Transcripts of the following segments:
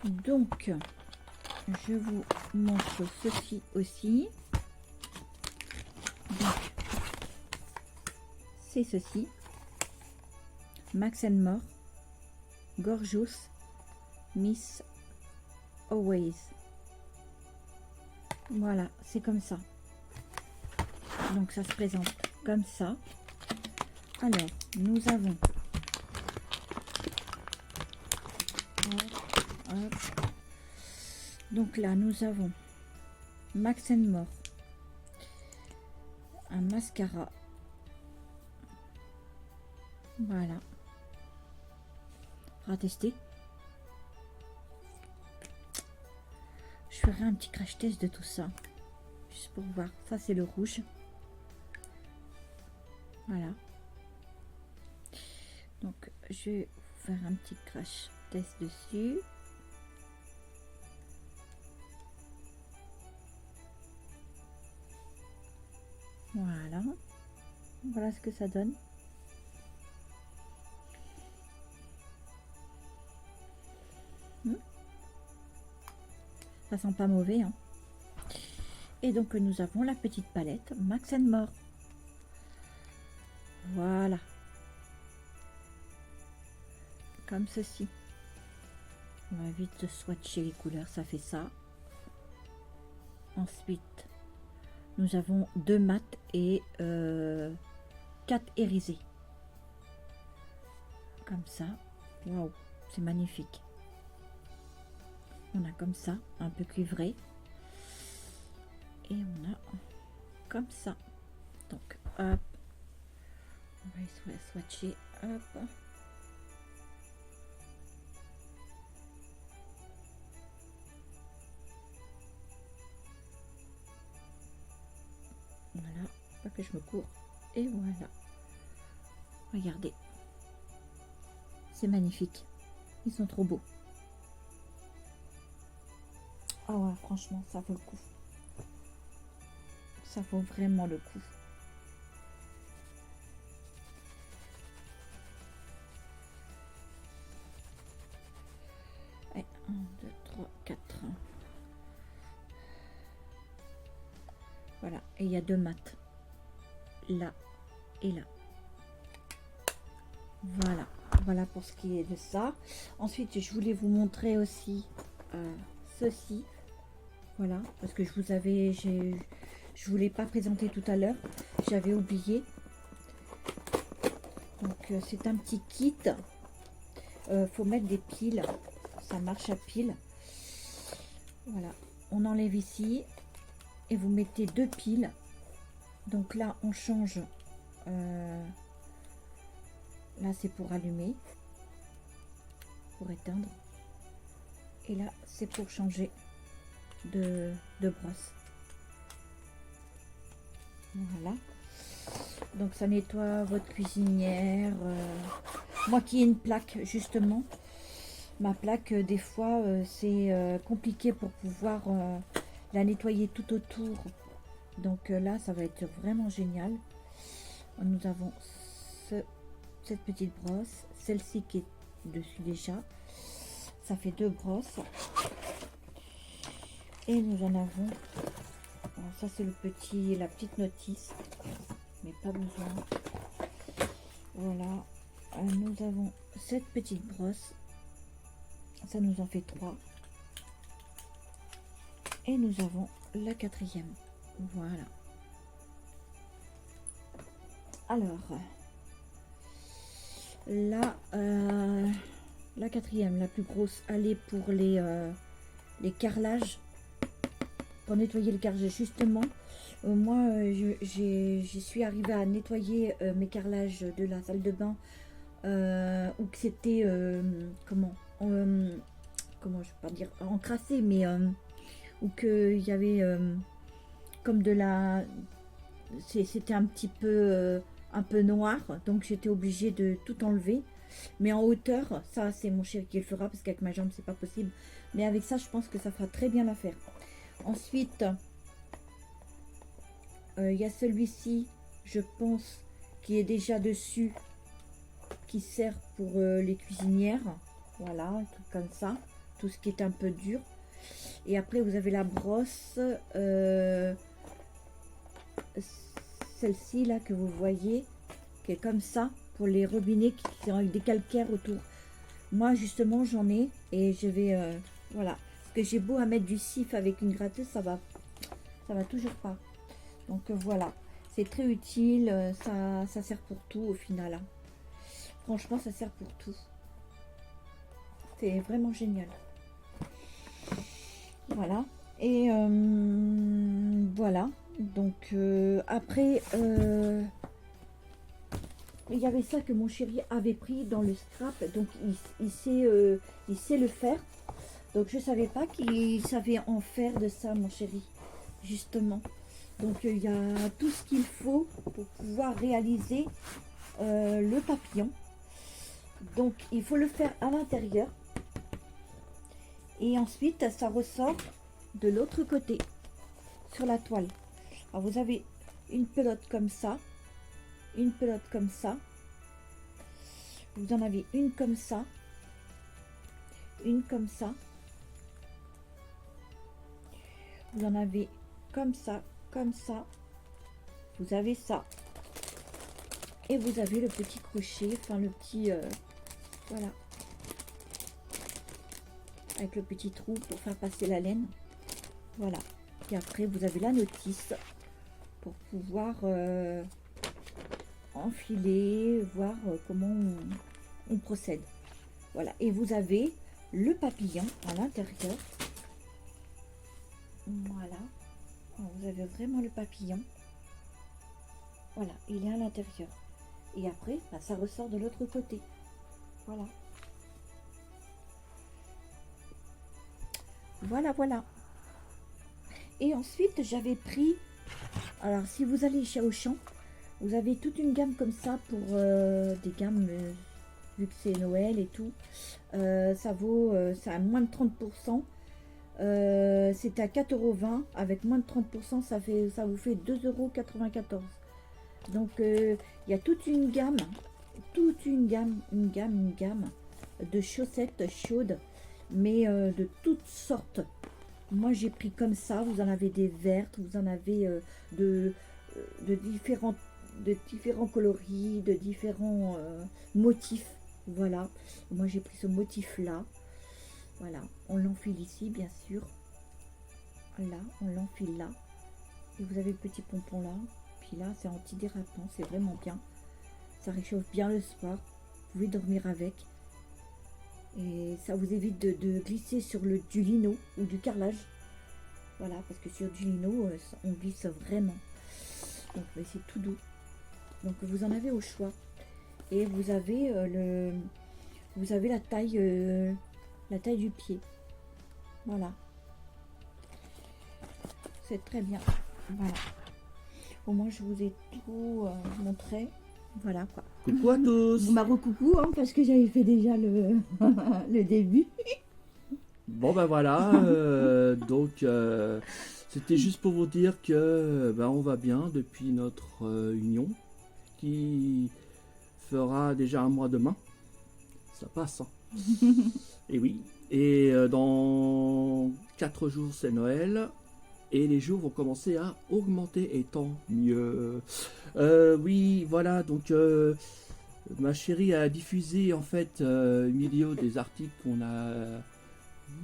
Donc, je vous montre ceci aussi. Donc, c'est ceci. Max & More, Gorgeous, Miss Always. Voilà, c'est comme ça. Donc, ça se présente comme ça. Alors, nous avons... Hop, hop. Donc là, nous avons Max & More, un mascara. Voilà. On va tester. Je ferai un petit crash test de tout ça. Juste pour voir. Ça, c'est le rouge. Voilà. Donc, je vais faire un petit crash test dessus. Voilà. Voilà ce que ça donne. Ça sent pas mauvais, hein. Et donc nous avons la petite palette Max & More. Voilà. Comme ceci. On va vite swatcher les couleurs, ça fait ça. Ensuite, nous avons 2 mat et 4 irisés. Comme ça. Waouh, c'est magnifique. On a comme ça, un peu cuivré. Et on a comme ça. Donc, hop. On va swatcher. Hop. Voilà. Pas que je me cours. Et voilà. Regardez. C'est magnifique. Ils sont trop beaux. Ah ouais, franchement, ça vaut le coup. Ça vaut vraiment le coup. Allez, 1, 2, 3, 4. Voilà, et il y a 2 mats. Là et là. Voilà, voilà pour ce qui est de ça. Ensuite, je voulais vous montrer aussi ceci. Voilà, parce que je voulais pas présenter tout à l'heure, j'avais oublié. Donc c'est un petit kit. Faut mettre des piles, ça marche à pile. Voilà, on enlève ici et vous mettez 2 piles. Donc là on change. Là c'est pour allumer, pour éteindre. Et là c'est pour changer de brosse. Voilà. Donc ça nettoie votre cuisinière. Moi qui ai une plaque justement, ma plaque des fois c'est compliqué pour pouvoir la nettoyer tout autour. Donc là ça va être vraiment génial. Nous avons cette petite brosse, celle-ci qui est dessus déjà. Ça fait 2 brosses. Et nous en avons, alors ça c'est la petite notice, mais pas besoin. Voilà, nous avons cette petite brosse, ça nous en fait 3. Et nous avons la 4e, voilà. Alors, là, la 4e, la plus grosse, elle est pour les carrelages. Pour nettoyer le carrelage justement, moi j'y suis arrivée à nettoyer mes carrelages de la salle de bain où que c'était comment je vais pas dire encrassé, mais où que il y avait comme de la, c'était un peu noir, donc j'étais obligée de tout enlever. Mais en hauteur, ça c'est mon chéri qui le fera parce qu'avec ma jambe c'est pas possible, mais avec ça je pense que ça fera très bien l'affaire. Ensuite, il y a celui-ci, je pense, qui est déjà dessus, qui sert pour les cuisinières. Voilà, un truc comme ça. tout ce qui est un peu dur. Et après vous avez la brosse, celle-ci là que vous voyez, qui est comme ça, pour les robinets qui sont avec des calcaires autour. Moi justement j'en ai et je vais, voilà. Parce que j'ai beau à mettre du cif avec une gratteuse, ça va toujours pas. Donc voilà, c'est très utile, ça sert pour tout au final. Hein. Franchement ça sert pour tout. C'est vraiment génial. Voilà. Et voilà. Donc après, il y avait ça que mon chéri avait pris dans le scrap. Donc il sait le faire. Donc je savais pas qu'il savait en faire de ça, mon chéri. Justement. Donc il y a tout ce qu'il faut pour pouvoir réaliser le papillon. Donc il faut le faire à l'intérieur. Et ensuite, ça ressort de l'autre côté, sur la toile. Alors, vous avez une pelote comme ça, une pelote comme ça. Vous en avez une comme ça, une comme ça. Vous en avez comme ça, comme ça. Vous avez ça. Et vous avez le petit crochet, enfin le petit... voilà. Avec le petit trou pour faire passer la laine. Voilà. Et après, vous avez la notice pour pouvoir enfiler, voir comment on procède. Voilà. Et vous avez le papillon à l'intérieur. Voilà. Alors, vous avez vraiment le papillon. Voilà. Il est à l'intérieur. Et après, bah, ça ressort de l'autre côté. Voilà. Voilà, voilà. Et ensuite, j'avais pris... Alors, si vous allez chez Auchan, vous avez toute une gamme comme ça pour des gammes, vu que c'est Noël et tout. Ça vaut... ça a moins de 30%. C'est à 4,20 €. Avec moins de 30%, ça vous fait 2,94 €. Donc, il y a toute une gamme de chaussettes chaudes, mais de toutes sortes. Moi j'ai pris comme ça, vous en avez des vertes, vous en avez de différents coloris, de différents motifs. Voilà, moi j'ai pris ce motif là. Voilà, on l'enfile ici bien sûr. Là, on l'enfile là. Et vous avez le petit pompon là. Puis là c'est antidérapant, c'est vraiment bien. Ça réchauffe bien le soir. Vous pouvez dormir avec. Et ça vous évite de glisser sur du lino ou du carrelage. Voilà, parce que sur du lino, on glisse vraiment. Donc c'est tout doux. Donc vous en avez au choix. Et vous avez la taille du pied. Voilà. C'est très bien. Voilà. Au moins je vous ai tout montré. Voilà quoi. Coucou à tous. Coucou, hein, parce que j'avais fait déjà le, le début. Bon ben voilà, donc c'était juste pour vous dire que on va bien depuis notre union qui fera déjà un mois demain. Ça passe, hein. Et oui, et dans 4 jours c'est Noël. Et les jours vont commencer à augmenter, et tant mieux. Oui, voilà, donc ma chérie a diffusé en fait une vidéo des articles qu'on a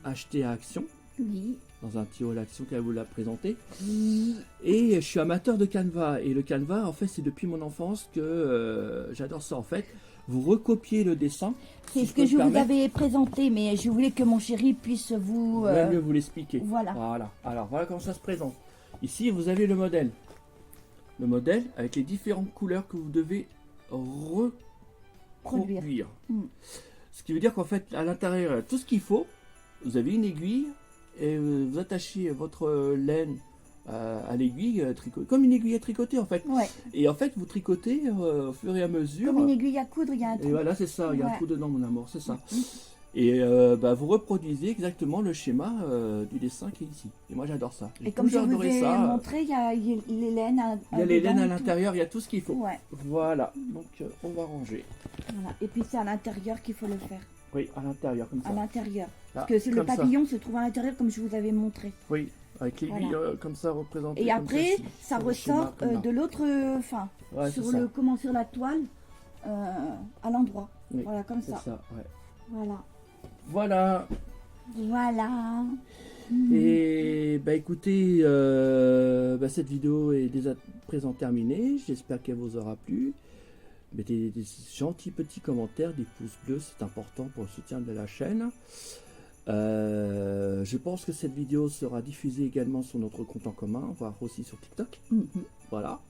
achetés à Action. Oui. Dans un petit haul Action qu'elle vous l'a présenté. Oui. Et je suis amateur de Canva. Et le Canva, en fait, c'est depuis mon enfance que j'adore ça en fait. Vous recopiez le dessin. C'est ce que je vous avais présenté, mais je voulais que mon chéri puisse vous... mieux vous l'expliquer. Voilà. Voilà. Alors, voilà comment ça se présente. Ici, vous avez le modèle. Le modèle avec les différentes couleurs que vous devez reproduire. Ce qui veut dire qu'en fait, à l'intérieur, tout ce qu'il faut, vous avez une aiguille et vous attachez votre laine à l'aiguille tricotée, comme une aiguille à tricoter en fait. Ouais. Et en fait, vous tricotez au fur et à mesure. Comme une aiguille à coudre, il y a un trou. Et voilà, c'est ça, il y a un trou dedans, mon amour, c'est ça. Mmh. Et vous reproduisez exactement le schéma du dessin qui est ici. Et moi, j'adore ça. Et comme je vous ai montré, il y a les laines il y a les laines à l'intérieur, il y a tout ce qu'il faut. Ouais. Voilà, donc on va ranger. Voilà. Et puis c'est à l'intérieur qu'il faut le faire. Oui, à l'intérieur, comme ça. à l'intérieur. Là, Parce que le comme ça. papillon se trouve à l'intérieur comme je vous avais montré. Oui, avec l'aiguille Voilà. comme ça représentée. Et comme après, celle-ci, ça sur le schéma, ressort comme là. de l'autre fin. Ouais, sur c'est ça. sur la toile, à l'endroit. Oui, Voilà, comme c'est ça. ça, ouais. Voilà. Voilà. Voilà. Et bah écoutez, cette vidéo est déjà présent terminée. J'espère qu'elle vous aura plu. Mettez des gentils petits commentaires, des pouces bleus, c'est important pour le soutien de la chaîne. Je pense que cette vidéo sera diffusée également sur notre compte en commun, voire aussi sur TikTok. Voilà.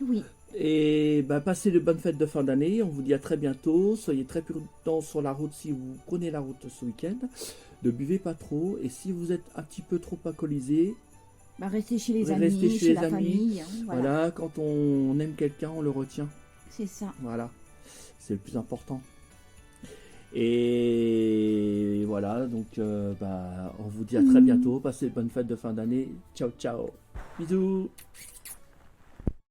Oui. Et passez de bonnes fêtes de fin d'année. On vous dit à très bientôt. Soyez très prudents sur la route si vous prenez la route ce week-end. Ne buvez pas trop. Et si vous êtes un petit peu trop alcoolisé, Restez chez les restez amis, chez chez les la amis. famille. Voilà, quand on aime quelqu'un, on le retient. C'est ça. Voilà, c'est le plus important. Et voilà, donc on vous dit à très bientôt. Passez de bonnes fêtes de fin d'année. Ciao, ciao. Bisous.